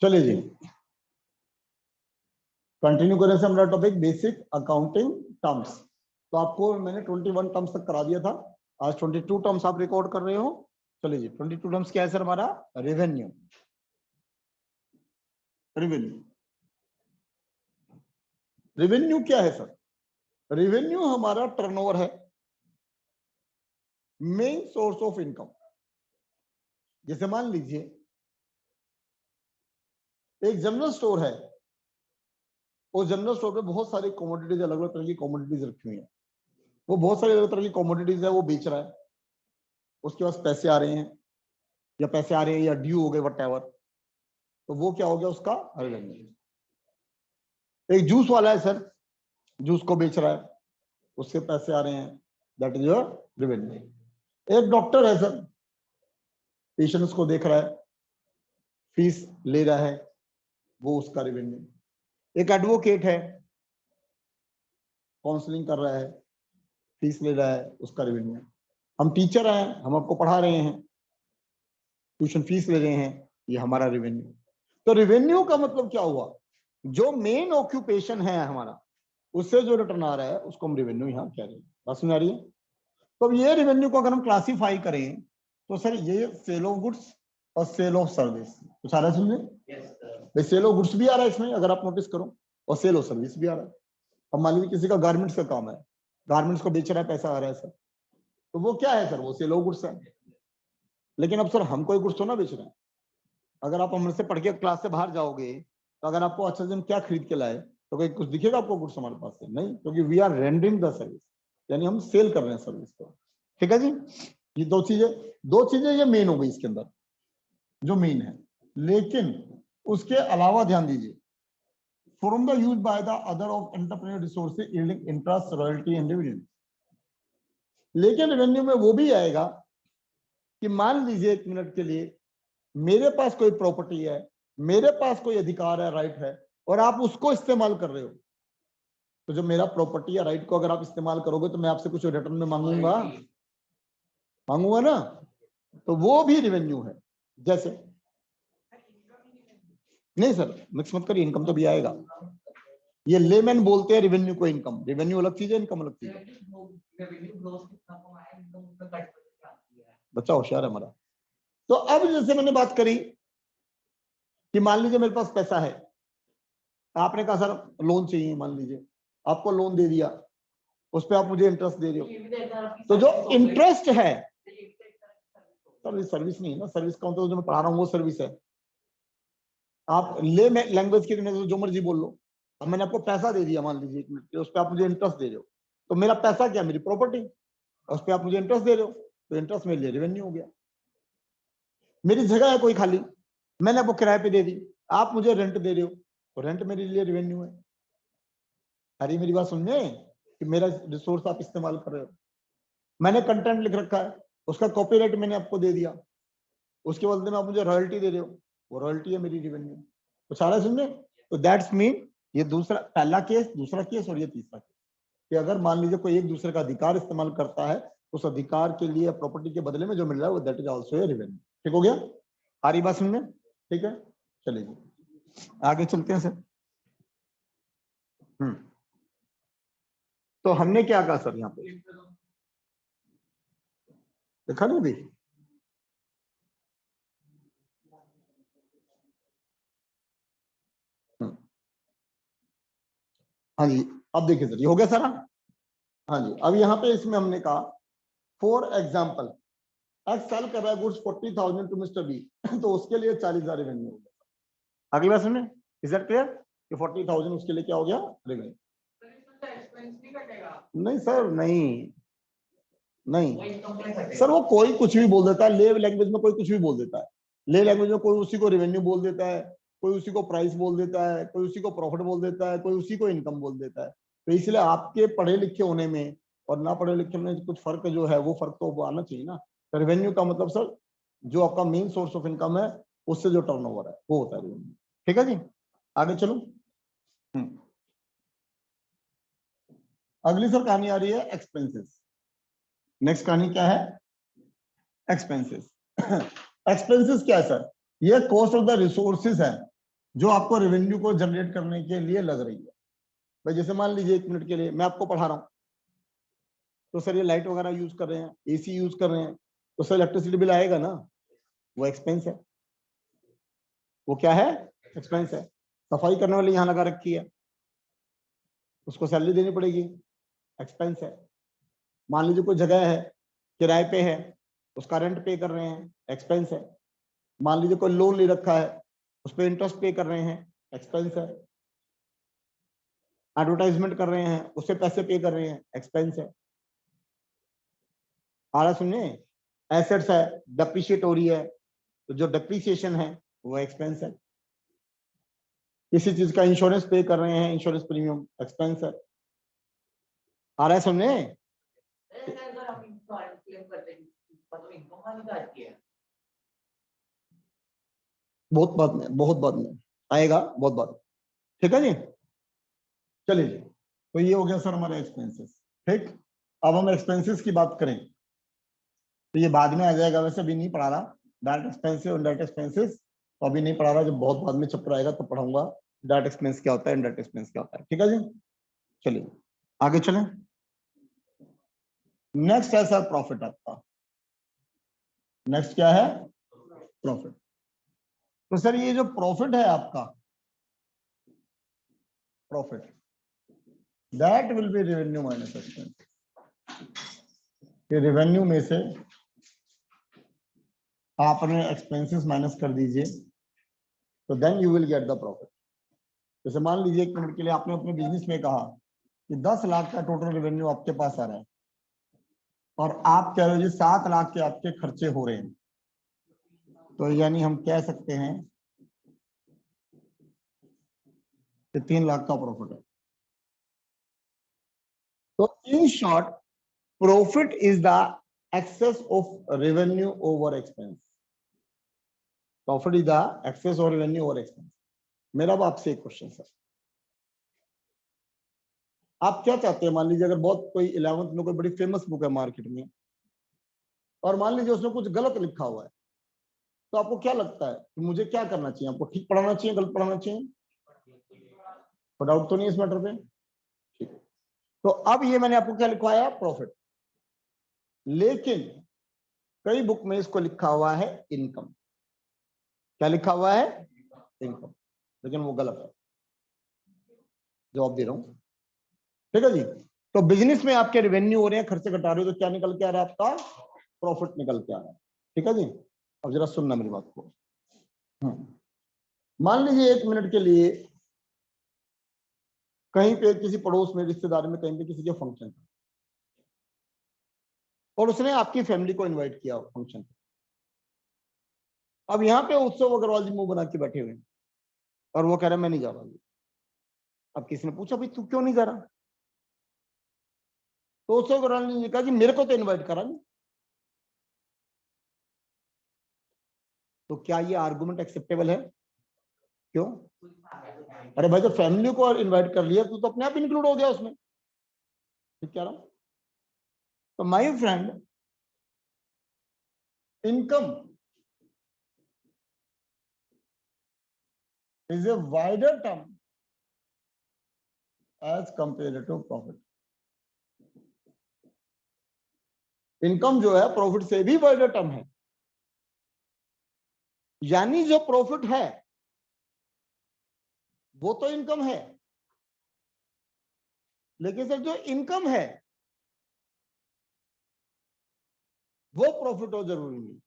चलिए जी, कंटिन्यू करें से हमारा टॉपिक बेसिक अकाउंटिंग टर्म्स। तो आपको मैंने 21 टर्म्स तक करा दिया था, आज 22 टर्म्स आप रिकॉर्ड कर रहे हो। चलिए जी, 22 टर्म्स क्या है सर? हमारा रेवेन्यू। रेवेन्यू रेवेन्यू क्या है सर? रेवेन्यू हमारा टर्नओवर है, मेन सोर्स ऑफ इनकम। जैसे मान लीजिए एक जनरल स्टोर है, उस जनरल स्टोर पे बहुत सारी कमोडिटीज, अलग अलग तरह की कमोडिटीज रखी हुई है। वो बहुत सारी अलग तरह की कमोडिटीज है, वो बेच रहा है, उसके पास पैसे आ रहे हैं, या पैसे आ रहे हैं या ड्यू हो गए वट, तो वो क्या हो गया? उसका रेवेन्यू। एक जूस वाला है सर, जूस को बेच रहा है, उसके पैसे आ रहे हैं, दैट इज योर रेवेन्यू। एक डॉक्टर है सर, पेशेंट्स को देख रहा है, फीस ले रहा है, वो उसका रेवेन्यू। एक एडवोकेट है, काउंसलिंग कर रहा है, फीस ले रहा है, उसका रेवेन्यू। हम टीचर हैं, हम आपको पढ़ा रहे हैं, ट्यूशन फीस ले रहे हैं, ये हमारा रेवेन्यू। तो रेवेन्यू का मतलब क्या हुआ? जो मेन ऑक्यूपेशन है हमारा, उससे जो रिटर्न आ रहा है उसको हम रेवेन्यू यहाँ कह रहे हैं। बात समझ आ रही है? तो अब ये रेवेन्यू को अगर हम क्लासिफाई करें तो सर ये सेल ऑफ गुड्स और सेल ऑफ सर्विस, कुछ आ रहा है समझे? सेल ऑफ गुड्स भी आ रहा है इसमें, अगर आप नोटिस करो, और सेल ऑफ सर्विस भी आ रहा है। अब मान लीजिए किसी का गारमेंट्स का काम है, गारमेंट्स को बेच रहा है, पैसा आ रहा है सर, तो वो क्या है सर? वो सेल ऑफ गुड्स है। लेकिन अब सर हम कोई गुड्स तो ना बेच रहे हैं। अगर आप हमसे पढ़ के क्लास से बाहर जाओगे तो अगर आपको अच्छा दिन क्या खरीद के लाए तो कोई कुछ दिखेगा आपको गुड्स हमारे पास से? नहीं, क्योंकि we are rendering the service, यानी हम सेल कर रहे हैं सर्विस को। ठीक है जी, ये दो चीजें ये मेन हो गई इसके अंदर, जो मेन है। लेकिन उसके अलावा ध्यान दीजिए, from the use by the other of entrepreneur resources yielding interest, royalty and dividend. लेकिन रेवेन्यू में वो भी आएगा कि मान लीजिए एक मिनट के लिए मेरे पास कोई प्रॉपर्टी है, मेरे पास कोई अधिकार है, राइट है, और आप उसको इस्तेमाल कर रहे हो, तो जो मेरा प्रॉपर्टी या राइट को अगर आप इस्तेमाल करोगे तो मैं आपसे कुछ रिटर्न में मांगूंगा ना, तो वो भी रेवेन्यू है। जैसे नहीं सर, मिक्स मत करिए, इनकम तो भी आएगा। ये लेमैन बोलते हैं रेवेन्यू को इनकम। रेवेन्यू अलग चीज है, इनकम अलग चीज है। बच्चा होशियार है हमारा। तो अब जैसे मैंने बात करी कि मान लीजिए मेरे पास पैसा है, आपने कहा सर लोन चाहिए, मान लीजिए आपको लोन दे दिया, उस पर आप मुझे इंटरेस्ट दे रहे हो, तो जो इंटरेस्ट है सर, सर्विस नहीं है ना, सर्विस का मतलब जो मैं पढ़ा रहा हूँ वो सर्विस है। आप ले लैंग्वेज की दुनिया से जो मर्जी बोल लो। अब मैंने आपको पैसा दे दिया मान लीजिए 1 मिनट के, उस पर आप मुझे इंटरेस्ट दे रहे हो, तो मेरा पैसा क्या? मेरी प्रॉपर्टी, उस पर आप मुझे इंटरेस्ट दे रहे हो, तो इंटरेस्ट मेरे लिए रेवेन्यू हो गया। मेरी जगह है कोई खाली, मैंने आपको किराए पे दे दी, आप मुझे रेंट दे रहे हो, तो रेंट मेरे लिए रेवेन्यू है। अरे मेरी बात सुनने कि मेरा रिसोर्स आप इस्तेमाल कर रहे हो, मैंने कंटेंट लिख रखा है, उसका कॉपीराइट मैंने आपको दे दिया, उसके बदले में आप मुझे रॉयल्टी दे रहे हो, वो रॉयल्टी है मेरी रेवेन्यू। तो सारा सुनने, तो दैट्स मीन ये दूसरा, पहला केस, दूसरा केस और ये तीसरा केस, कि अगर मान लीजिए कोई एक दूसरे का अधिकार इस्तेमाल करता है, उस अधिकार के लिए प्रॉपर्टी के बदले में जो मिल रहा है वो that is also a revenue. ठीक हो गया? आ रही बात सुनने? ठीक है, चलिए आगे चलते हैं सर। तो हमने क्या कहा सर यहाँ पे? देखा नहीं अभी? हाँ जी, अब देखिए सर, ये हो गया सर। हाँ जी, अब यहाँ पे इसमें हमने कहा फॉर एग्जाम्पल एक्स सेल कर रहा है गुड्स 40,000 टू मिस्टर बी, तो उसके लिए 40,000 रेवेन्यू हो गया। अगली बात सुनिए, इज दैट क्लियर कि 40,000 उसके लिए क्या हो गया? रेवेन्यू। नहीं सर, नहीं नहीं सर, वो कोई कुछ भी बोल देता है, ले लैंग्वेज में कोई कुछ भी बोल देता है। ले लैंग्वेज में कोई उसी को रेवेन्यू बोल देता है, कोई उसी को प्राइस बोल देता है, कोई उसी को प्रॉफिट बोल देता है, कोई उसी को इनकम बोल देता है। तो इसलिए आपके पढ़े लिखे होने में और ना पढ़े लिखे में कुछ फर्क जो है, वो फर्क तो आना चाहिए ना। तो रेवेन्यू का मतलब सर जो आपका मेन सोर्स ऑफ इनकम है, उससे जो टर्नओवर है वो होता है रेवेन्यू। ठीक है जी, आगे चलो। अगली सर कहानी आ रही है एक्सपेंसेस। नेक्स्ट कहानी क्या है? एक्सपेंसेस। एक्सपेंसेस क्या है सर? ये कॉस्ट ऑफ द रिसोर्सेज है जो आपको रेवेन्यू को जनरेट करने के लिए लग रही है। भाई जैसे मान लीजिए 1 मिनट के लिए मैं आपको पढ़ा रहा हूँ, तो सर ये लाइट वगैरह यूज कर रहे हैं, एसी यूज कर रहे हैं, तो सर इलेक्ट्रिसिटी बिल आएगा ना, वो एक्सपेंस है। वो क्या है? एक्सपेंस है। सफाई करने वाली यहाँ लगा रखी है, उसको सैलरी देनी पड़ेगी, एक्सपेंस है। मान लीजिए कोई जगह है किराए पे है, उसका रेंट पे कर रहे हैं, एक्सपेंस है। मान लीजिए कोई लोन ले रखा है, उस पर इंटरेस्ट पे कर रहे हैं, एक्सपेंस है। एडवर्टाइजमेंट कर रहे हैं, उससे पैसे पे कर रहे हैं, एक्सपेंस है। आ रहा सुनिए, एसेट्स है, डेप्रिशिएट हो रही है, तो जो डेप्रिसिएशन है वो एक्सपेंस है। किसी चीज का इंश्योरेंस पे कर रहे हैं, इंश्योरेंस प्रीमियम, एक्सपेंस है। आ रहा है सुनने? बहुत बाद में आएगा, बहुत बाद। ठीक है जी, चलिए जी। तो ये हो गया सर हमारे एक्सपेंसेस। ठीक, अब हम एक्सपेंसेस की बात करें तो ये बाद में आ जाएगा, वैसे भी नहीं पढ़ा रहा डायरेक्ट एक्सपेंसेस और इनडायरेक्ट एक्सपेंसेस, तो अभी नहीं पढ़ा रहा, जब बहुत बाद में चैप्टर आएगा तो पढ़ाऊंगा डायरेक्ट एक्सपेंस क्या होता है, इनडायरेक्ट एक्सपेंस क्या होता है। ठीक है जी, चलिए आगे चलें। नेक्स्ट है सर प्रॉफिट आपका। नेक्स्ट क्या है? प्रॉफिट। तो सर ये जो प्रॉफिट है आपका, profit that will be revenue minus expense. ये रेवेन्यू में से आप अपने एक्सपेंसेस माइनस कर दीजिए, तो then you will get the profit. जैसे मान लीजिए 1 मिनट के लिए आपने अपने बिजनेस में कहा कि 10 लाख का टोटल रेवेन्यू आपके पास आ रहा है, और आप कह रहे हो जी 7 लाख के आपके खर्चे हो रहे हैं, तो यानी हम कह सकते हैं कि 3 लाख का प्रॉफिट है। तो in short, profit is the excess of revenue over expense. Profit is the excess of revenue over expense. मेरा अब आपसे एक क्वेश्चन सर, आप क्या चाहते हैं? मान लीजिए अगर बहुत कोई 11th में कोई बड़ी फेमस बुक है मार्केट में, और मान लीजिए उसमें कुछ गलत लिखा हुआ है, तो आपको क्या लगता है कि मुझे क्या करना चाहिए? आपको ठीक पढ़ाना चाहिए, गलत पढ़ाना चाहिए? तो डाउट तो नहीं इस मैटर पे? ठीक है। तो अब ये मैंने आपको क्या लिखवाया? प्रॉफिट। लेकिन कई बुक में इसको लिखा हुआ है इनकम। क्या लिखा हुआ है? इनकम। लेकिन वो गलत है, जवाब दे रहा हूं। ठीक है जी। तो बिजनेस में आपके रेवेन्यू हो रहे हैं, खर्चे घटा रहे हो, तो क्या निकल के आ रहा है? आपका प्रॉफिट निकल के आ रहा है। ठीक है जी, अब जरा सुनना मेरी बात को। मान लीजिए 1 मिनट के लिए कहीं पे किसी पड़ोस में, रिश्तेदार में, कहीं पे किसी के फंक्शन था, और उसने आपकी फैमिली को इनवाइट किया फंक्शन पे। अब यहाँ पे उत्सव अग्रवाल जी मुंह बना के बैठे हुए हैं, और वो कह रहा है मैं नहीं जा रहा। अब किसी ने पूछा भाई तू क्यों नहीं जा रहा? तो उत्सव अग्रवाल ने कहा कि मेरे को तो इन्वाइट करा नहीं। तो क्या ये आर्गुमेंट एक्सेप्टेबल है? क्यों? अरे भाई, जब फैमिली को इनवाइट कर लिया तो अपने आप इंक्लूड हो गया उसमें। ठीक कह रहा हूं? तो my friend, income is a wider term as compared to profit. Income जो है प्रॉफिट से भी वाइडर टर्म है। यानी जो प्रॉफिट है वो तो इनकम है, लेकिन सर जो इनकम है वो प्रॉफिट हो जरूरी नहीं।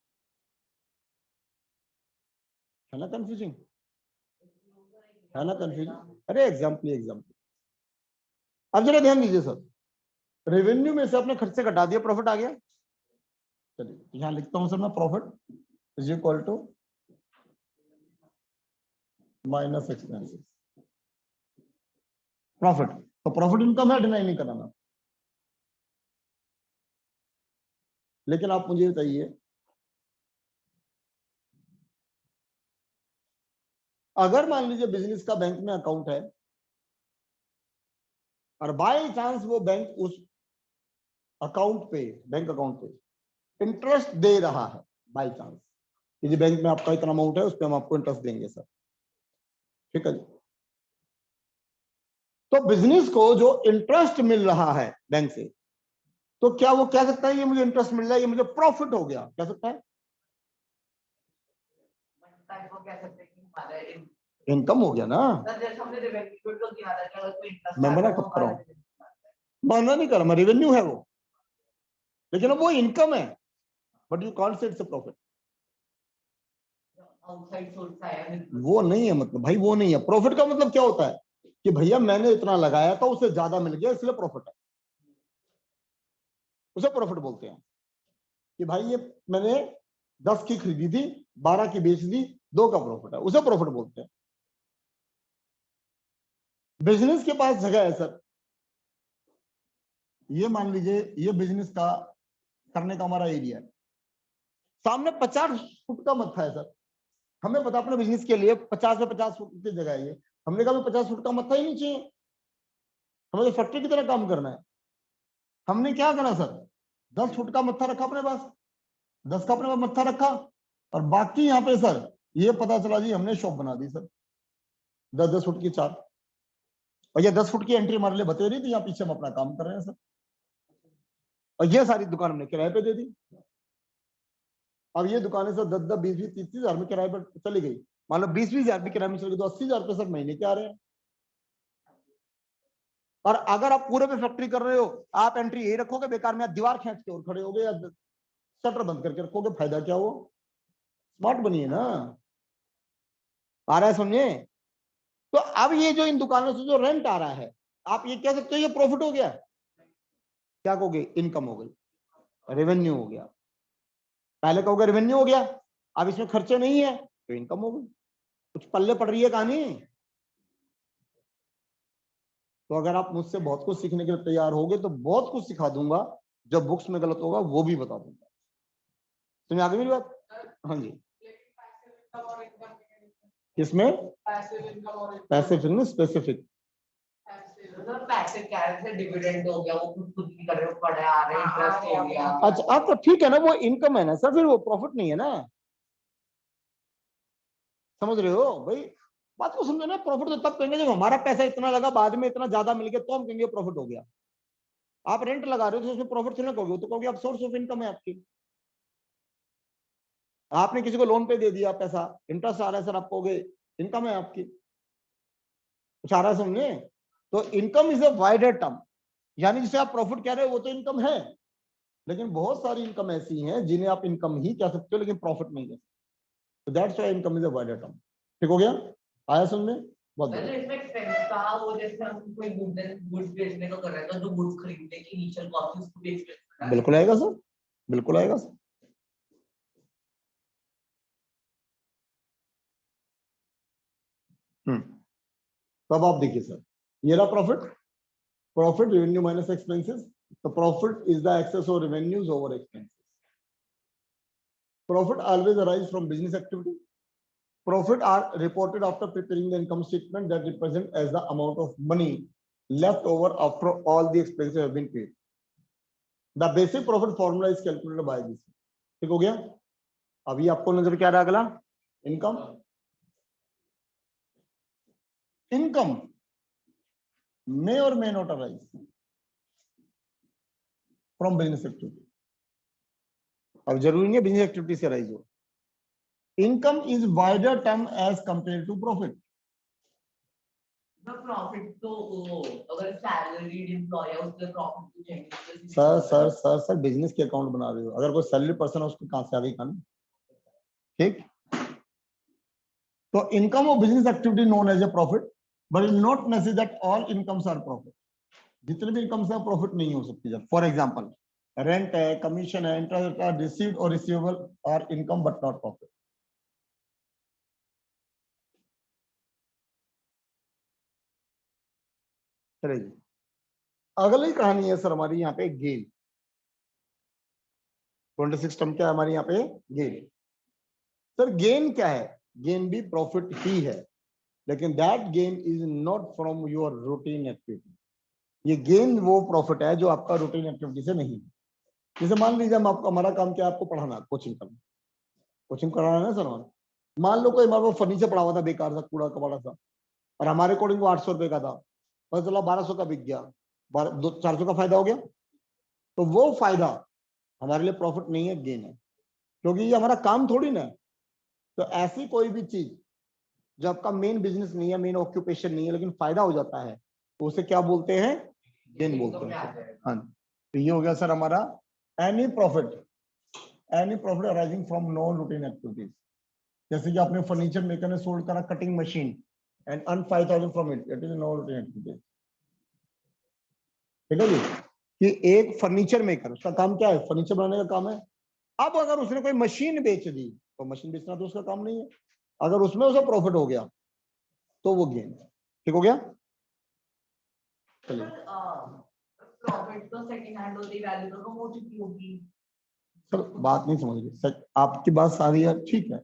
है ना कंफ्यूजिंग? है ना कंफ्यूजिंग? अरे एग्जाम्पल। अब जरा ध्यान दीजिए सर, रेवेन्यू में से अपने खर्चे घटा दिया, प्रॉफिट आ गया। चलिए यहां लिखता हूं सर मैं, profit is equal to minus expenses. Profit, तो प्रॉफिट इनकम है, डिनाई नहीं कराना। लेकिन आप मुझे बताइए, अगर मान लीजिए बिजनेस का बैंक में अकाउंट है, और बाय चांस वो बैंक उस अकाउंट पे, बैंक अकाउंट पे इंटरेस्ट दे रहा है, बाय चांस कि बैंक में आपका इतना अमाउंट है, उस पर हम आपको इंटरेस्ट देंगे सर, ठीक है जी। तो बिजनेस को जो इंटरेस्ट मिल रहा है बैंक से, तो क्या वो कह सकता है ये मुझे इंटरेस्ट मिल रहा है, ये मुझे प्रॉफिट हो गया, कह सकता है? इनकम हो गया ना। मैं मना कब कर रहा हूं? मना नहीं कर रहा मैं, रेवेन्यू है वो, लेकिन अब वो इनकम है, but you can't say it's a profit. वो नहीं है, मतलब भाई वो नहीं है। प्रॉफिट का मतलब क्या होता है कि भैया मैंने इतना लगाया था, उससे ज्यादा मिल गया, इसलिए प्रॉफिट है, उसे प्रॉफिट बोलते हैं। कि भाई ये मैंने 10 की खरीदी थी, 12 की बेच दी, 2 का प्रॉफिट है, उसे प्रॉफिट बोलते हैं। बिजनेस के पास जगह है सर, ये मान लीजिए ये बिजनेस का करने का हमारा एरिया है, सामने 50 फुट का मत्था है सर, हमें पता अपने बिजनेस के लिए 50 से 50 फुट की जगह है ये, हमने कहा 50 फुट का मत्था ही नहीं चाहिए, हमें तो फैक्ट्री की तरह काम करना है। हमने क्या करा सर, 10 फुट का मत्था रखा अपने पास, 10 का अपने पास मत्था रखा, और बाकी यहाँ पे सर ये पता चला जी हमने शॉप बना दी सर, 10-10 फुट की 4, और ये 10 फुट की एंट्री हमारे लिए बतेरी थी, यहाँ पीछे हम अपना काम कर रहे हैं सर, और ये सारी दुकान हमने किराए पे दे दी। अब ये दुकानें सर 10-10, 20-20, 30-30 हजार में किराए पर चली गई, मान लो 20-20 हजार भी किराए में चली गई, तो 80 हजार रुपये सर महीने के आ रहे हैं। और अगर आप पूरे पे फैक्ट्री कर रहे हो, आप एंट्री यही रखोगे, बेकार में आप दीवार खींच के और खड़े होगे, या शटर बंद करके रखोगे, फायदा क्या हो? स्मार्ट बनिए ना, आ रहा है समझे? तो अब ये जो इन दुकानों से जो रेंट आ रहा है, आप ये कह सकते हो ये प्रॉफिट हो गया, क्या कहोगे? इनकम हो गई, रेवेन्यू हो गया। पहले कहोगे रेवेन्यू हो गया, अब इसमें खर्चे नहीं है तो इनकम हो गई, कुछ पल्ले पड़ रही है कहानी। तो अगर आप मुझसे बहुत कुछ सीखने के लिए तैयार होगे तो बहुत कुछ सिखा दूंगा, जब बुक्स में गलत होगा वो भी बता दूंगा। समझ आ गई मेरी बात? हाँ जी। किसमें? पैसे फिर स्पेसिफिक। पैसे क्या है, डिविडेंड हो गया, वो खुद खुद की कर रहे हो, पड़े आ रहे, इंटरेस्ट हो गया। अच्छा अब तो ठीक है ना, वो इनकम है ना सर, फिर वो प्रॉफिट नहीं है ना, समझ रहे हो भाई? बात को समझो ना, प्रॉफिट तो तब कहेंगे जब हमारा पैसा इतना लगा, बाद में इतना ज्यादा मिल गया, तो हम कहेंगे प्रॉफिट हो गया। आप रेंट लगा रहे हो तो उसमें प्रॉफिट थोड़ी ना कहोगे, तो कहोगे आप सोर्स ऑफ इनकम है आपकी। आपने किसी को लोन पे दे दिया पैसा, इंटरेस्ट आ रहा है सर, आप कहोगे इनकम है आपकी। कुछ आ रहा है समझे? तो income is a wider term, यानी जिसे आप प्रॉफिट कह रहे हो वो तो इनकम है, लेकिन बहुत सारी इनकम ऐसी हैं जिन्हें आप इनकम ही कह सकते हो, लेकिन प्रॉफिट नहीं कह सकते। तो that's why income is a wider term. ठीक हो गया? आया समझ में? बहुत बढ़िया। इसमें एक्सपेंस का वो जैसे हम कोई गुड्स बेचने का कर रहे हैं, तो जो गुड्स खरीदने की इनिशियल कॉस्ट है उसको भी एक्सपेंस बिल्कुल आएगा सर, बिल्कुल आएगा सर। तो अब आप देखिए सर, ये रहा profit, profit revenue minus expenses, तो profit is the excess of revenues over expenses. Profit always arise from business activity. Profit are reported after preparing the income statement that represent as the amount of money left over after all the expenses have been paid. The basic profit formula is calculated by this. ठीक हो गया? अभी आपको नजर क्या आ रहा है अगला? Income. Income may or may not arise from business activity. अब जरूरी नहीं है बिजनेस एक्टिविटी से अराइज हो। Income is wider term as compare to profit. Profit तो अगर सैलरीड एम्प्लॉय है उसके प्रॉफिट तो चाहिए। सर बिजनेस के अकाउंट बना रहे हो, अगर कोई सैलरी पर्सन है उसको कहां से आ गई खानी? ठीक। तो income of business activity known as a profit, but it not necessary that all incomes are profit. जितने भी इनकम्स है प्रॉफिट नहीं हो सकती। जब फॉर एग्जांपल रेंट है, कमीशन है, इंटरेस्ट आर रिसीव्ड और receivable are income but not profit. चलिए अगली कहानी है सर हमारी यहाँ पे गेन। 26 टर्म क्या है हमारी यहाँ पे? गेन। सर गेन क्या है? गेन भी प्रॉफिट ही है, लेकिन that gain is not from your routine activity. ये गेन वो प्रॉफिट है जो आपका रूटीन एक्टिविटी से नहीं है। जैसे मान लीजिए हम आपको, हमारा काम क्या है? आपको पढ़ाना, कोचिंग करना, कोचिंग कराना है सर हमारा। मान लो कोई हमारे को फर्नीचर पड़ा हुआ था, बेकार सा, कूड़ा कबाड़ा सा, और हमारे अकॉर्डिंग वो 800 रुपए का था, पता चला 1200 का बिक गया, 400 का फायदा हो गया। तो वो फायदा हमारे लिए प्रॉफिट नहीं है, गेन है, क्योंकि ये हमारा काम थोड़ी ना है। तो ऐसी कोई भी चीज जो आपका मेन बिजनेस नहीं है, मेन ऑक्यूपेशन नहीं है, लेकिन फायदा हो जाता है, तो उसे क्या बोलते हैं, गेन बोलते हैं। हाँ, तो ये हो गया सर हमारा any profit arising from non routine activities. जैसे कि आपने फर्नीचर मेकर ने सोल्ड करा cutting machine and earn 5000 from it, it is non routine activities. ठीक है जी, कि एक फर्नीचर मेकर, उसका काम क्या है, फर्नीचर बनाने का काम है। अब अगर उसने कोई मशीन बेच दी, तो मशीन बेचना तो उसका काम नहीं है, अगर उसमें उसे प्रॉफिट हो गया तो वो गेन। ठीक हो गया, चलिए। प्रॉफिट तो सेकंड हैंड होती, वैल्यू तो कम हो चुकी होगी। सर बात नहीं समझ रही, आपकी बात सारी है, ठीक है।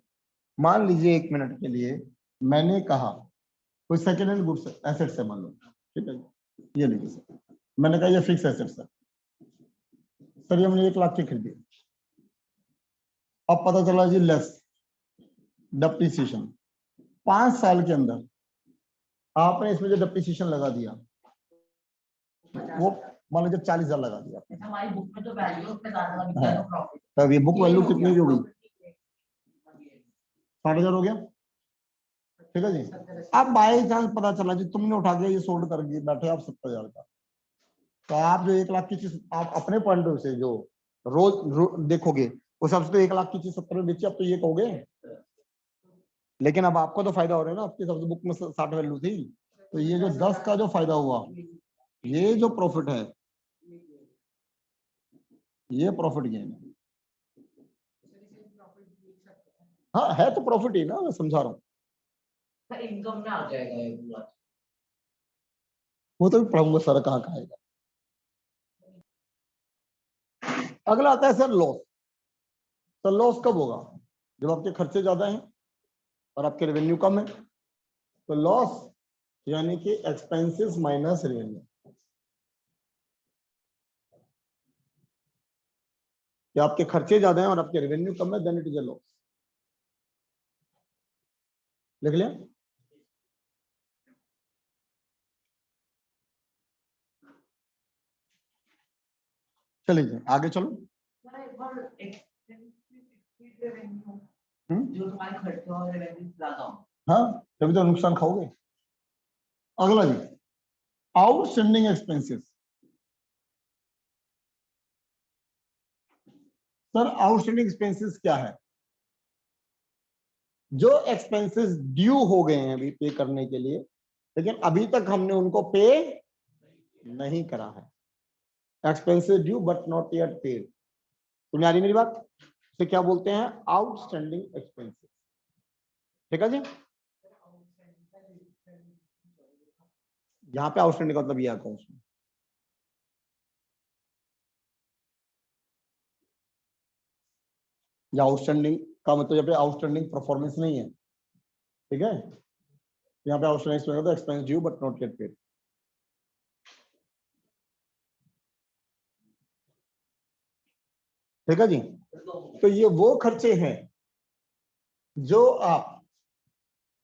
मान लीजिए 1 मिनट के लिए मैंने कहा कोई सेकंड हैंड गुड्स एसेट्स है, मान लो, ठीक है, ये लीजिए सर, मैंने कहा ये फिक्स एसेट्स है सर, ये हमने 1 लाख की खरीदी। अब पता चला जी लेस डेप्रिसिएशन, 5 साल के अंदर आपने इसमें जो डेप्रिसिएशन लगा दिया, वो मान लीजिए 40,000 लगा दिया आपने, हमारी बुक में तो वैल्यू उसमें ज्यादा लग गया, तो प्रॉफिट। तब ये बुक वैल्यू कितनी की होगी, 60,000 हो गया। ठीक है जी, अब बाई चांस पता चला जी तुमने उठा के ये सोल्ड कर बैठे आप 70,000 का, तो आप जो 1 लाख की चीज आप अपने पॉइंट से जो रोज देखोगे, उस सबसे तो 1 लाख की चीज 70 में बेची, आप तो ये कहोगे। लेकिन अब आपको तो फायदा हो रहा है ना, आपकी सबसे बुक में 60 वैल्यू थी, तो ये जो 10 का जो फायदा हुआ, ये जो प्रॉफिट है, ये प्रॉफिट गेन है। हाँ है तो प्रॉफिट ही ना, मैं समझा रहा हूँ। इनकम में आ जाएगा ये पूरा। वो तो भी पढ़ाऊंगा सर, कहाँ आएगा। अगला आता है सर लॉस। सर लॉस कब होगा, जब आपके खर्चे ज्यादा हैं और आपके रेवेन्यू कम है। तो लॉस यानी कि एक्सपेंसेस माइनस रेवेन्यू, कि आपके खर्चे ज्यादा हैं और आपके रेवेन्यू कम है, then it is a loss. लिख लिया, चलिए आगे चलो। जो तुम्हारे खर्चे और रेवेन्यू ज्यादा हो, हाँ तभी तो नुकसान खाओगे। अगला जी, outstanding expenses. Sir outstanding expenses क्या है, जो एक्सपेंसेस ड्यू हो गए हैं अभी पे करने के लिए, लेकिन अभी तक हमने उनको पे नहीं करा है। Expenses due but not yet paid, सुनिए आ रही मेरी बात, इसे क्या बोलते हैं, आउटस्टैंडिंग एक्सपेंसेस। ठीक है जी, यहाँ पे आउटस्टैंडिंग का मतलब ये आता है उसमें, या आउटस्टैंडिंग का मतलब यहाँ पे आउटस्टैंडिंग परफॉर्मेंस नहीं है। ठीक है, यहाँ पे आउटस्टैंडिंग एक्सपेंस होता है expense due but not yet paid. ठीक है जी, तो ये वो खर्चे हैं जो आप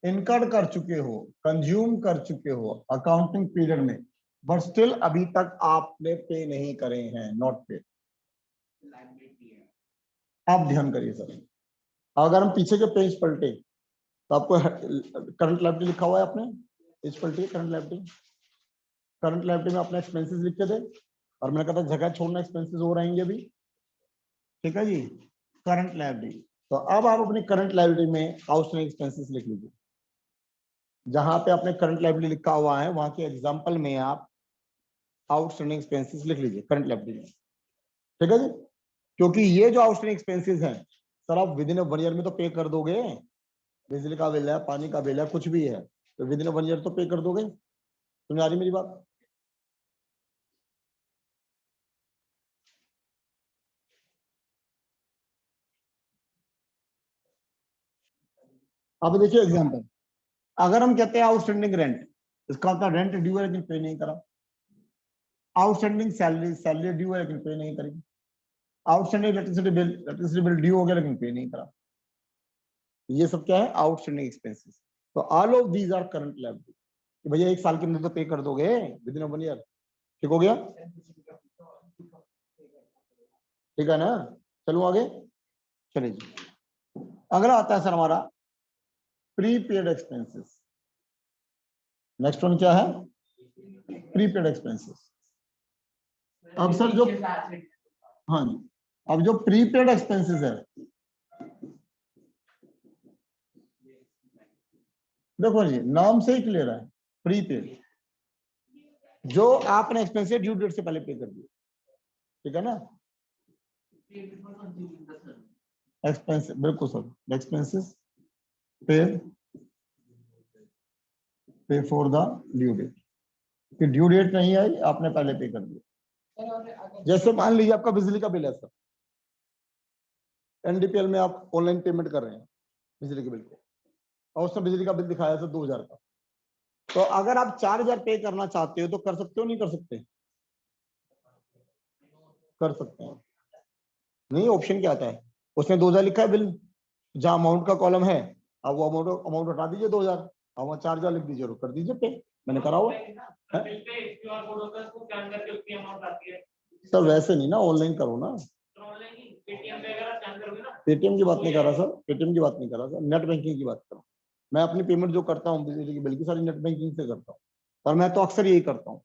इनकर्ड कर चुके हो, कंज्यूम कर चुके हो अकाउंटिंग पीरियड में, बट स्टिल अभी तक आपने पे नहीं करे हैं, नॉट पे। आप ध्यान करिए सर, अगर हम पीछे के पेज पलटे तो आपको करंट लायबिलिटी लिखा हुआ है, आपने पेज पलटिए, करंट लायबिलिटी। करंट लायबिलिटी में अपने एक्सपेंसेस लिख के दे, और मैंने कहा था जगह छोड़ना, एक्सपेंसेस हो रहेंगे अभी। ठीक है जी, करंट लायबिलिटी। तो अब आप अपनी करंट लायबिलिटी में आउटस्टैंडिंग एक्सपेंसेस लिख लीजिए, जहां पे आपने करंट लायबिलिटी लिखा हुआ है वहां के एग्जांपल में आप आउटस्टैंडिंग एक्सपेंसेस लिख लीजिए करंट लायबिलिटी में। ठीक है जी, क्योंकि ये जो आउटस्टैंडिंग एक्सपेंसेस हैं सर, आप विद इन 1 ईयर में तो पे कर दोगे, बिजली का बिल है, पानी का बिल है, कुछ भी है, तो विद इन 1 ईयर तो पे कर दोगे। समझ आ रही मेरी बात। अब देखिए एग्जांपल, अगर हम कहते हैं आउटस्टैंडिंग रेंट, इसका मतलब रेंट ड्यू है लेकिन पे नहीं करा। आउटस्टैंडिंग सैलरी, सैलरी ड्यू है लेकिन पे नहीं करी। आउटस्टैंडिंग इलेक्ट्रिसिटी बिल ड्यू हो गया लेकिन पे नहीं करा। ये सब क्या है, आउटस्टैंडिंग एक्सपेंसेस। तो all of these are current liability. कि भैया 1 साल के अंदर तो पे कर दोगे विद इन 1 ईयर। ठीक हो गया, ठीक है ना। चलो आगे, चलिए जी। अगला आता है सर हमारा प्रीपेड एक्सपेंसेस। नेक्स्ट वन क्या है, प्रीपेड एक्सपेंसेस। अब सर जो, हाँ जी, अब जो प्रीपेड एक्सपेंसेस है, देखो जी नाम से ही क्लियर है, प्रीपेड, जो आपने एक्सपेंसेस ड्यू डेट से पहले पे कर दिए, ठीक है ना। एक्सपेंस, बिल्कुल सर, एक्सपेंसेस पेड पे फॉर द ड्यू डेट, कि ड्यू डेट नहीं आई आपने पहले पे कर दिया। जैसे मान लीजिए आपका बिजली का बिल है सर, एनडीपीएल में आप ऑनलाइन पेमेंट कर रहे हैं बिजली के बिल को, और उसने बिजली का बिल दिखाया सर 2000 का, तो अगर आप 4000 पे करना चाहते हो तो कर सकते हो, नहीं कर सकते? कर सकते हैं। नहीं, ऑप्शन क्या आता है, उसने 2000 लिखा है बिल, जहां अमाउंट का कॉलम है, अब वो अमाउंट हटा दीजिए 2000, अब वहां 4000 लिख दीजिए और कर दीजिए पे। मैंने करा हुआ सर, वैसे नहीं ना, ऑनलाइन करो ना। पेटीएम की बात नहीं कर रहा सर, पेटीएम की बात नहीं कर रहा सर, नेट बैंकिंग की बात कर रहा हूँ। मैं अपनी पेमेंट जो करता हूँ बिजली की बिल की सारी नेट बैंकिंग से करता हूँ, और मैं तो अक्सर यही करता हूँ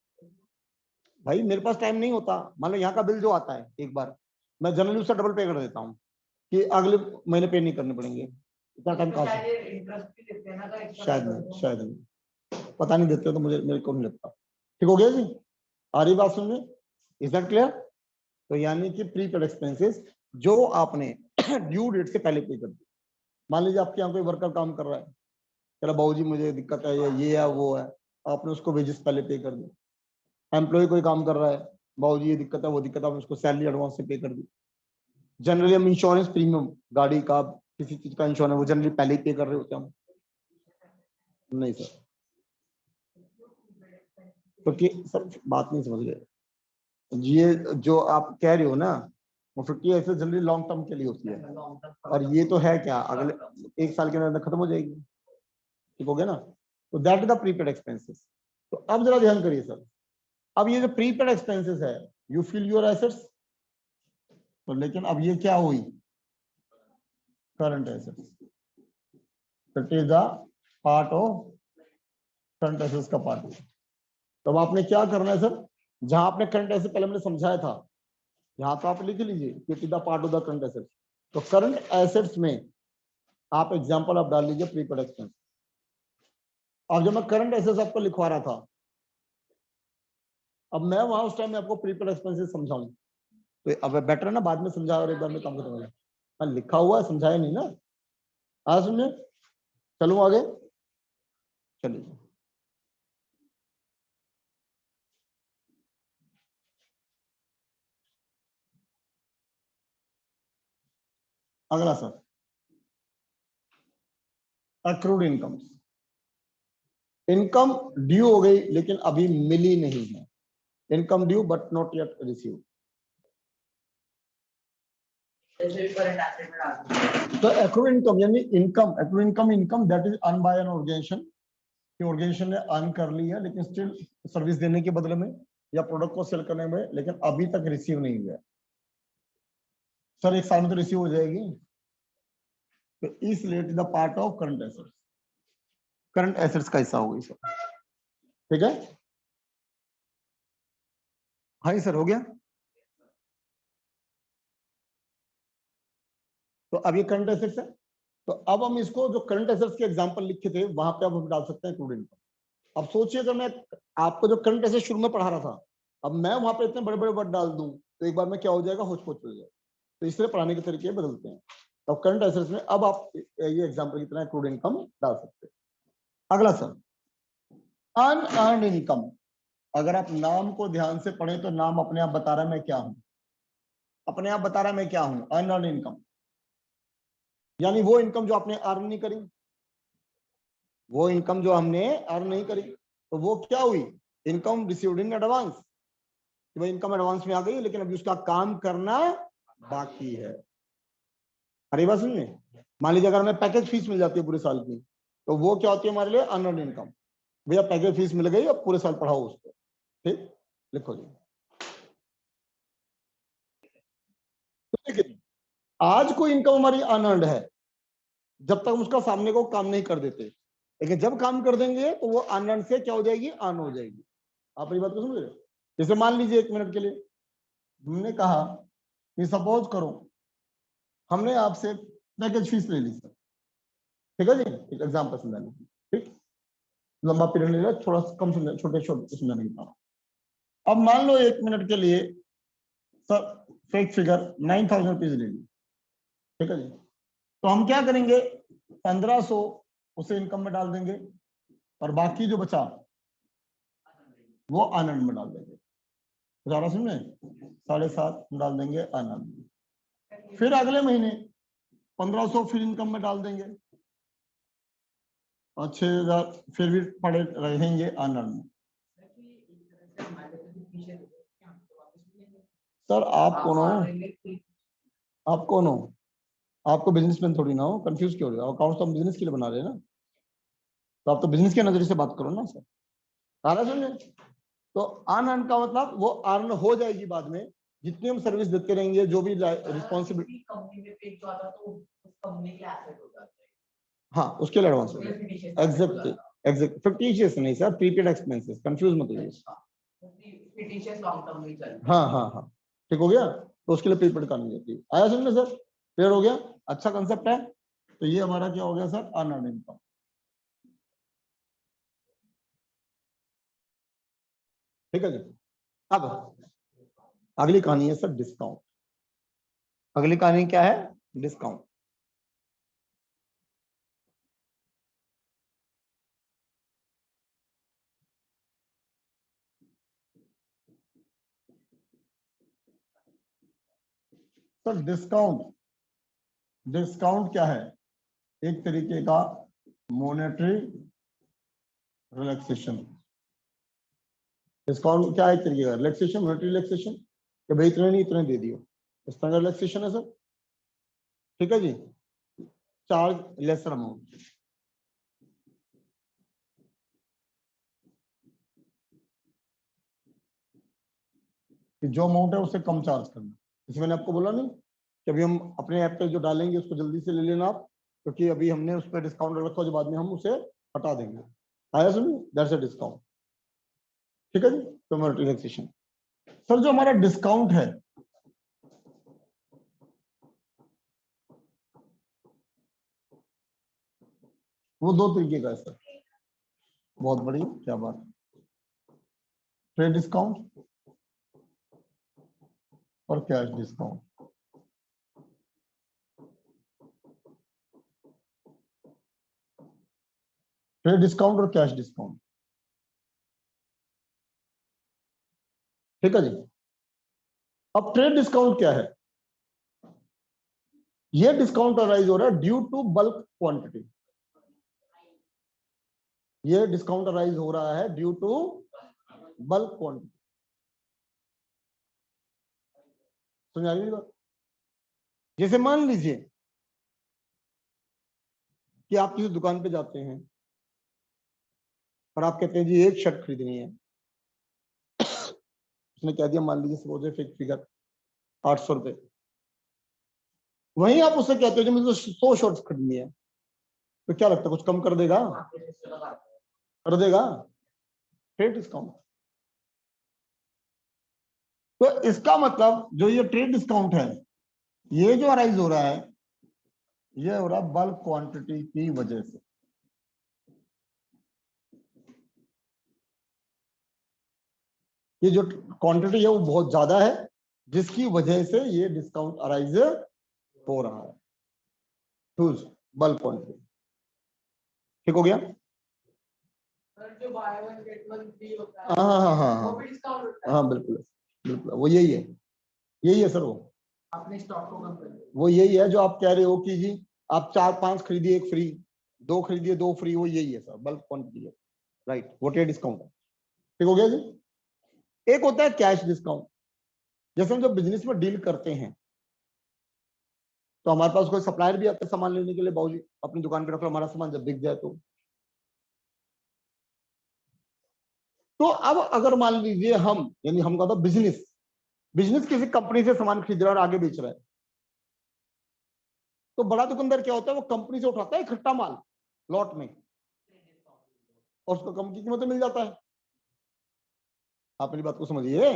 भाई, मेरे पास टाइम नहीं होता। मान लो यहाँ का बिल जो आता है एक बार, मैं जनरली उससे डबल पे कर देता हूँ कि अगले महीने पे नहीं करने पड़ेंगे। इतना टाइम कहाँ से, शायद नहीं, पता नहीं देते तो मुझे, मेरे को नहीं लगता। ठीक हो गया जी, आ रही बात सुनने, इज दैट क्लियर। तो यानी कि प्रीपेड एक्सपेंसेस जो आपने ड्यू डेट से पहले पे कर दी। मान लीजिए आपके यहाँ कोई वर्कर काम कर रहा है, चलो बाबूजी मुझे दिक्कत है, या ये है वो है, आपने उसको वेजेस पहले पे कर दी। एम्प्लॉय कोई काम कर रहा है, बाबूजी ये दिक्कत है वो दिक्कत है, आपने उसको सैलरी एडवांस से पे कर दी। जनरली हम इंश्योरेंस प्रीमियम, गाड़ी का किसी चीज का इंश्योरेंस, वो जनरली पहले ही पे कर रहे होते हैं हम। नहीं सर, तो सर बात नहीं समझ रहे, ये जो आप कह रहे हो ना, वो 50 ऐसे जनरली लॉन्ग टर्म के लिए होती है, और ये तो है क्या, अगले 1 साल के अंदर खत्म हो जाएगी। ठीक हो गया ना, तो that is the prepaid expenses. तो अब जरा ध्यान करिए सर, अब ये जो प्रीपेड एक्सपेंसेस है, यू फील योर एसेट्स, तो लेकिन अब ये क्या हुई, current assets, that is the part of current assets का पार्ट। तो अब आपने क्या करना है सर, जहां आपने करंट एसेट पहले मैंने समझाया था, यहाँ तो आप लिख लीजिए it is the part of the current assets. तो करंट एसेट्स में आप एग्जांपल आप डाल लीजिए प्रीपेड एक्सपेंस। अब जब मैं करंट एसेट्स आपको लिखवा रहा था, अब मैं वहां उस टाइम में आपको प्रीपेड एक्सपेंसेस समझाऊं, तो अब बेटर है ना बाद में समझा और एक बार में काम खत्म हो जाए। हाँ, लिखा हुआ है, समझाया नहीं ना। आज सुनिए, चलो आगे, चलिए अगला sir, accrued income. Income due हो गई लेकिन अभी मिली नहीं है, income due but not yet receive. तो एक्रूड इनकम यानी income, accrued income, income that is earn by an organisation, कि ऑर्गेनाइजेशन ने अर्न कर ली है लेकिन स्टिल सर्विस देने के बदले में या प्रोडक्ट को सेल करने में, लेकिन अभी तक रिसीव नहीं हुआ। सर 1 साल में तो रिसीव हो जाएगी, तो इसलिए it is the part of current assets, current assets का हिस्सा होगी सर। ठीक है, हाँ सर, हो गया। तो अब ये करंट एसेट्स है, तो अब हम इसको जो करंट एसेट्स के एग्जांपल लिखे थे वहां पे अब हम डाल सकते हैं एक्रूड इनकम। अब सोचिए अगर मैं आपको जो करंट एसेट्स शुरू में पढ़ा रहा था, अब मैं वहां पे इतने बड़े बड़े वर्ड डाल दूं तो एक बार में क्या हो जाएगा, होच पोच हो जाएगा। तो इसलिए पढ़ाने के तरीके बदलते हैं। तो करंट एसेट्स में अब आप ये एग्जांपल की तरह एक्रूड इनकम डाल सकते हैं। अगला सर, अनअर्न्ड इनकम। अगर आप नाम को ध्यान से पढ़ें तो नाम अपने आप बता रहा है मैं क्या हूं, अपने आप बता रहा है मैं क्या हूं, अनअर्न्ड इनकम, यानी वो इनकम जो आपने अर्न नहीं करी, वो इनकम जो हमने अर्न नहीं करी, तो वो क्या हुई, इनकम रिसीव्ड इन एडवांस, कि भाई इनकम एडवांस में आ गई लेकिन अभी उसका काम करना बाकी है। अरे बात सुनिए, मान लीजिए अगर हमें पैकेज फीस मिल जाती है पूरे साल की, तो वो क्या होती है हमारे लिए, अनअर्न्ड इनकम। भैया पैकेज फीस मिल गई, अब पूरे साल पढ़ाओ उसको। ठीक, लिखो जी। तो देखिए, आज कोई इनकम हमारी अनअर्न्ड है जब तक हम उसका सामने को काम नहीं कर देते, लेकिन जब काम कर देंगे तो वो अनअर्न्ड से क्या हो जाएगी, अर्न हो जाएगी। आप ये बात को समझ रहे हो? जैसे मान लीजिए 1 मिनट के लिए हमने कहा कि सपोज करो हमने आपसे पैकेज फीस ले ली सर, ठीक है जी, एक एग्जाम्पल समझाने की। ठीक, लंबा पीरियड ले लिया, थोड़ा कम समझ, छोटे छोटे समझाने की बात। अब मान लो 1 मिनट के लिए सर फेक फिगर 9,000 रुपीज ले ली, ठीक है जी। तो हम क्या करेंगे, 1,500 उसे इनकम में डाल देंगे और बाकी जो बचा वो आनंद में डाल देंगे। ज्यादा समझे, 7.5 डाल देंगे आनंद। फिर अगले महीने 1,500 फिर इनकम में डाल देंगे और 6,000 फिर भी पड़े रहेंगे आनंद में। सर आप कौन हो, आप कौन हो? आपको बिजनेसमैन थोड़ी ना हो, कंफ्यूज क्यों हो रहे हो? अकाउंट तो हम बिजनेस के लिए बना रहे हैं ना, तो आप तो बिजनेस के नजरिए से बात करो ना सर। सारा समझे? तो अर्न का मतलब वो अर्न हो जाएगी बाद में, जितनी हम सर्विस देते रहेंगे, जो भी रिस्पॉन्सिबिलिटी कंपनी में पे जो आता तो उस कंपनी के एसेट हो जाता है। हाँ उसके लिए एडवांस हो जाएगा। एग्जैक्टली, एग्जैक्ट फिक्टिशियस नहीं सर, प्रीपेड एक्सपेंसेस, कंफ्यूज मत होइए। फिक्टिशियस लॉन्ग टर्म में चल। हाँ हाँ हाँ, ठीक हो गया, तो उसके लिए प्रीपेड करनी होती है। आया समझ में सर? क्लियर हो गया? अच्छा कंसेप्ट है। तो ये हमारा क्या हो गया सर, अर्न इनकम। ठीक है जी। अब अगली कहानी है सर डिस्काउंट। अगली कहानी क्या है, डिस्काउंट। सर डिस्काउंट, डिस्काउंट क्या है, एक तरीके का मॉनेटरी रिलैक्सेशन। डिस्काउंट क्या है, एक तरीके का रिलैक्सेशन, मॉनेटरी रिलैक्सेशन, कि भाई इतने नहीं इतने दे दियो, इस तरह का रिलैक्सेशन है सर। ठीक है जी, चार्ज लेसर अमाउंट, कि जो अमाउंट है उससे कम चार्ज करना। जैसे मैंने आपको बोला नहीं कि अभी हम अपने ऐप पे जो डालेंगे उसको जल्दी से ले लेना आप, क्योंकि अभी हमने उस पर डिस्काउंट रखा, जो बाद में हम उसे हटा देंगे। आया सुनिए, दैट्स अ डिस्काउंट। ठीक है जी, तो मॉनेटरी रिलैक्सेशन। सर जो हमारा डिस्काउंट है वो 2 तरीके का है सर। बहुत बढ़िया, क्या बात। ट्रेड डिस्काउंट और कैश डिस्काउंट। ट्रेड डिस्काउंट और कैश डिस्काउंट, ठीक है जी। अब ट्रेड डिस्काउंट क्या है, ये डिस्काउंट अराइज हो रहा है ड्यू टू बल्क क्वांटिटी। ये डिस्काउंट अराइज हो रहा है ड्यू टू बल्क क्वांटिटी। समझ आ गई बात? जैसे मान लीजिए कि आप किसी दुकान पे जाते हैं और आप कहते हैं जी एक शर्ट खरीदनी है, उसने कह दिया मान लीजिए सपोज फिक्स फिगर 800 रुपए। वहीं आप उससे कहते हो जी मुझे 100 शर्ट्स खरीदनी है, तो क्या लगता है कुछ कम कर देगा? कर देगा, ट्रेड डिस्काउंट। तो इसका मतलब जो ये ट्रेड डिस्काउंट है, ये जो अराइज हो रहा है, ये हो रहा है बल्क क्वांटिटी की वजह से। ये जो क्वांटिटी है वो बहुत ज्यादा है, जिसकी वजह से ये डिस्काउंट अराइज हो रहा है, बल्क क्वांटिटी। ठीक हो गया? जो by one get one free होता है, हाँ हाँ हाँ वो हाँ भी डिस्काउंट होता है। हाँ बिल्कुल बिल्कुल, वो यही है, यही है सर। वो अपने स्टॉक को कम कर दो। वो यही है जो आप कह रहे हो कि जी आप 4-5 खरीदिए 1 फ्री, 2 खरीदिए 2 फ्री, वो यही है सर, बल्क क्वांटिटी है। राइट, वो ट्रेड डिस्काउंट है। ठीक हो गया जी। एक होता है कैश डिस्काउंट। जैसे हम जब बिजनेस में डील करते हैं तो हमारे पास कोई सप्लायर भी आता है सामान लेने के लिए, बाबूजी अपनी दुकान पे रख लो हमारा सामान, जब बिक जाए तो तो अब अगर मान लीजिए हम, यानी हम कहता बिजनेस, बिजनेस किसी कंपनी से सामान खरीद रहा है और आगे बेच रहा है, तो बड़ा दुकानदार क्या होता है, वो कंपनी से उठाता है इकट्ठा माल लॉट में, और उसको कम की कीमत में मिल जाता है। आप मेरी बात को समझिए,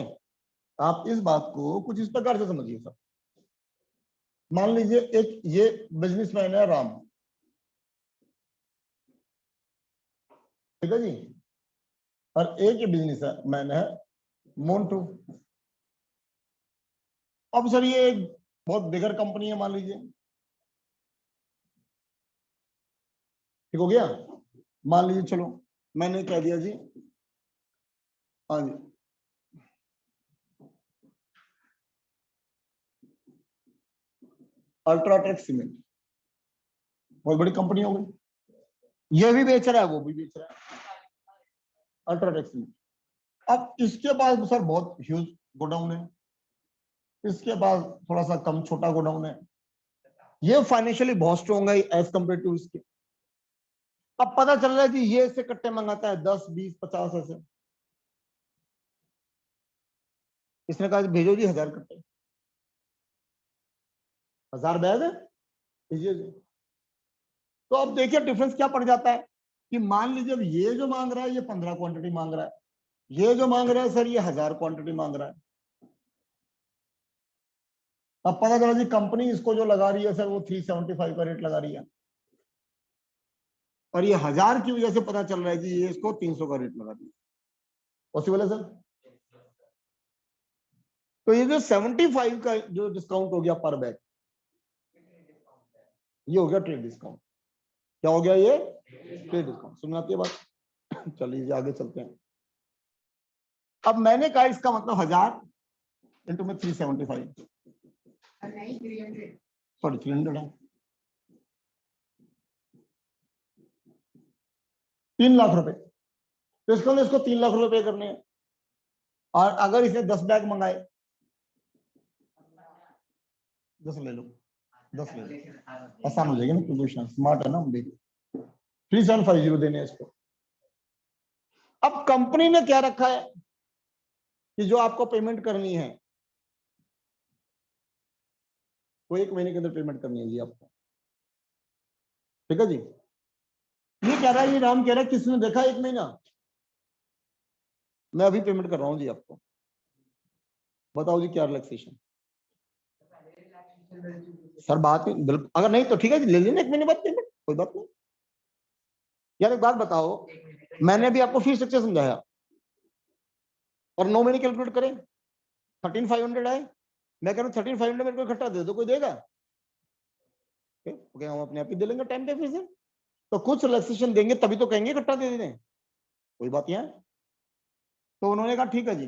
आप इस बात को कुछ इस प्रकार से समझिए सर। मान लीजिए एक ये बिजनेसमैन है राम, ठीक है जी, और एक बिजनेसमैन है मोन्टू। अब सर ये एक बहुत बिगर कंपनी है मान लीजिए, ठीक हो गया। मान लीजिए चलो मैंने कह दिया जी, हाँ जी, अल्ट्राटेक सीमेंट बहुत बड़ी कंपनी हो गई, ये भी बेच रहा है वो भी बेच रहा है, अल्ट्राटेक सीमेंट। अब इसके पास सर बहुत ह्यूज गोडाउन है, इसके पास थोड़ा सा कम छोटा गोडाउन है, ये फाइनेंशियली बहुत स्ट्रॉन्ग है एज कम्पेयर टू इसके। अब पता चल रहा है कि ये इससे कट्टे मंगाता है 10 20 50 ऐसे, इसने कहा भेजो जी 1000 कट्टे, 1000 बैग भेजिए जी। तो अब देखिए डिफरेंस क्या पड़ जाता है कि मान लीजिए अब ये जो मांग रहा है ये 15 क्वांटिटी मांग रहा है, ये जो मांग रहा है सर ये 1000 क्वांटिटी मांग रहा है। अब पता चला जी कंपनी इसको जो लगा रही है सर वो 375 का रेट लगा रही है, और ये 1000 की वजह से पता चल रहा है कि ये इसको 300 का रेट लगा रही है। पॉसिबल है सर? तो ये जो 75 का जो डिस्काउंट हो गया पर बैग, ये हो गया ट्रेड डिस्काउंट। क्या हो गया ये? Trade discount. समझ आती है बात? चलिए आगे चलते हैं। अब मैंने कहा इसका मतलब 1000 इंटू में 375, सॉरी 300 है, 3 लाख रुपए। तो इसको 3 लाख रुपए पे करने हैं, और अगर इसने 10 बैग मंगाए, 10 ले लो, 10 ले लो, आसान हो जाएगा ना, क्वेश्चन स्मार्ट है ना हम भी। 3750 देने हैं इसको। अब कंपनी ने क्या रखा है कि जो आपको पेमेंट करनी है वो 1 महीने के अंदर पेमेंट करनी है जी आपको, ठीक है जी। ये कह रहा है, ये राम कह रहा है किसने देखा 1 महीना, मैं अभी पेमेंट कर रहा हूं जी आपको, बताओ जी क्या रिलैक्सेशन। सर बात बिल्कुल, अगर नहीं तो ठीक है जी ले लेना 1 महीने बाद पेमेंट, कोई बात नहीं। यार एक बात बताओ, मैंने अभी आपको फीस स्ट्रक्चर समझाया और 9 महीने कैलकुलेट करें, 13500 आए, मैं कह रहा हूँ 13500 मेरे को इकट्ठा दे दो, कोई देगा? ओके हम अपने आप ही दे लेंगे टाइम पे फीस। तो कुछ रिलैक्सेशन देंगे तभी तो कहेंगे इकट्ठा दे दें, कोई बात नहीं है। तो उन्होंने कहा ठीक है जी,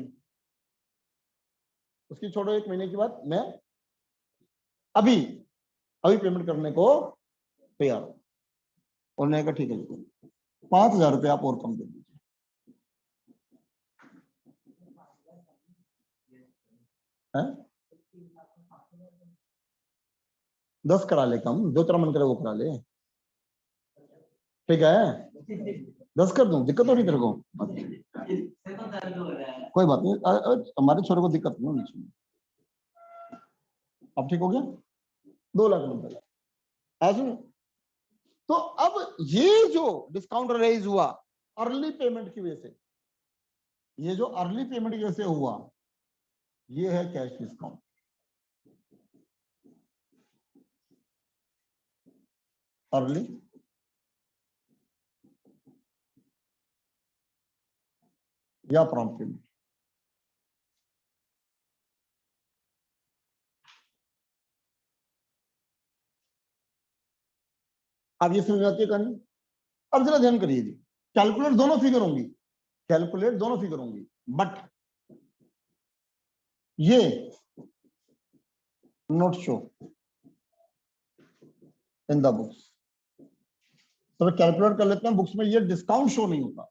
उसकी छोड़ो, 1 महीने की बात, मैं अभी अभी पेमेंट करने को तैयार हूं। उन्होंने कहा ठीक है जी, 5000 रुपये आप और कम कर दीजिए। हैं? 10 करा ले कम, जो तेरा मन करे वो करा ले, ठीक है 10 कर दूं, दिक्कत हो रही तेरे को? कोई बात नहीं, हमारे छोरे को दिक्कत नहीं होनी चाहिए। अब ठीक हो गया, 2,90,000 ऐसे। तो अब ये जो डिस्काउंट रेज हुआ अर्ली पेमेंट की वजह से, ये जो अर्ली पेमेंट की वजह से हुआ, ये है कैश डिस्काउंट। अर्ली या प्रॉम्प्ट पेमेंट। अब ये समझ आती है कहानी? अब जरा ध्यान करिए जी, कैलकुलेट दोनों फिगर होंगी, कैलकुलेट दोनों फिगर होंगी, बट ये note show in the books. तो कैलकुलेट कर लेते हैं, बुक्स में ये डिस्काउंट शो नहीं होता,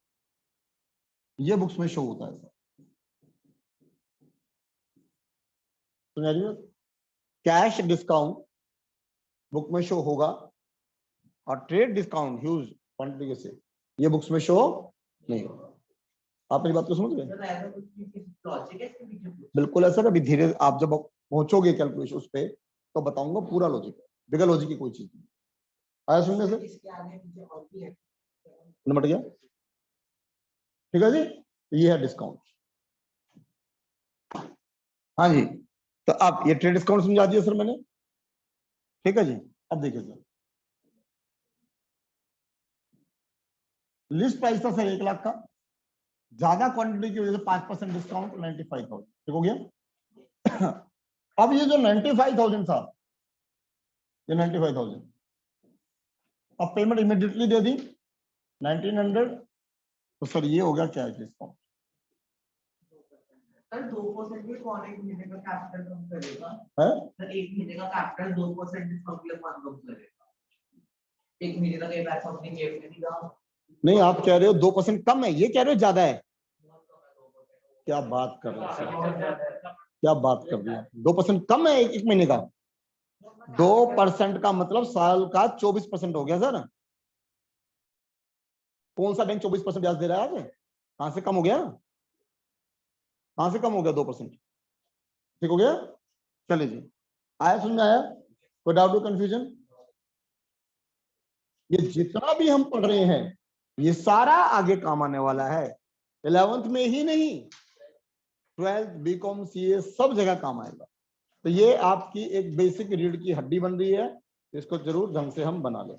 ये बुक्स में शो होता है सर। कैश डिस्काउंट बुक में शो होगा, और ट्रेड डिस्काउंट ह्यूज क्वांटिटी से ये बुक्स में शो नहीं होगा। आप मेरी बात को समझ रहे हैं? सर ऐसा कुछ लॉजिक है इसके पीछे कुछ? बिल्कुल ऐसा, अभी धीरे आप जब पहुंचोगे कैलकुलेशन उस पे तो बताऊंगा पूरा लॉजिक, बिगर लॉजिक की कोई चीज नहीं। आया सुनने से? इसके आगे पीछे और भी है? निमट गया? ठीक है जी, ये है डिस्काउंट। हाँ जी, तो अब ये ट्रेड डिस्काउंट समझा दिया सर मैंने, ठीक है जी। अब देखिए सर, लिस्ट प्राइस था सर 1 लाख का, ज्यादा क्वांटिटी की वजह से 5% डिस्काउंट 95,000, ठीक हो गया। अब ये जो 95,000 था, ये 95,000, अब पेमेंट इमीडिएटली दे दी 1900, तो सर ये हो गया क्या डिस्काउंट? सर 2% भी कौन एक महीने का कैपिटल कम करेगा? है सर एक महीने का कैपिटल 2% डिस्काउंट के लिए कौन कम करेगा? एक महीने का कोई पैसा अपनी जेब में नहीं डाल। नहीं, आप कह रहे हो 2% कम है, ये कह रहे हो ज्यादा है? क्या बात कर रहे हो सर, क्या बात कर रहे हैं? 2% कम है एक महीने का? 2% का मतलब साल का 24% हो गया सर। कौन सा बैंक 24% ब्याज दे रहा है आज? कहां से कम हो गया? कहां से कम हो गया 2%? ठीक हो गया, चलिए जी। आया, समझ में आया? कोई डाउट कंफ्यूजन? ये जितना भी हम पढ़ रहे हैं ये सारा आगे काम आने वाला है, 11th में ही नहीं, 12th बीकॉम सीए सब जगह काम आएगा। तो ये आपकी एक बेसिक रीढ़ की हड्डी बन रही है, इसको जरूर ढंग से हम बना लें।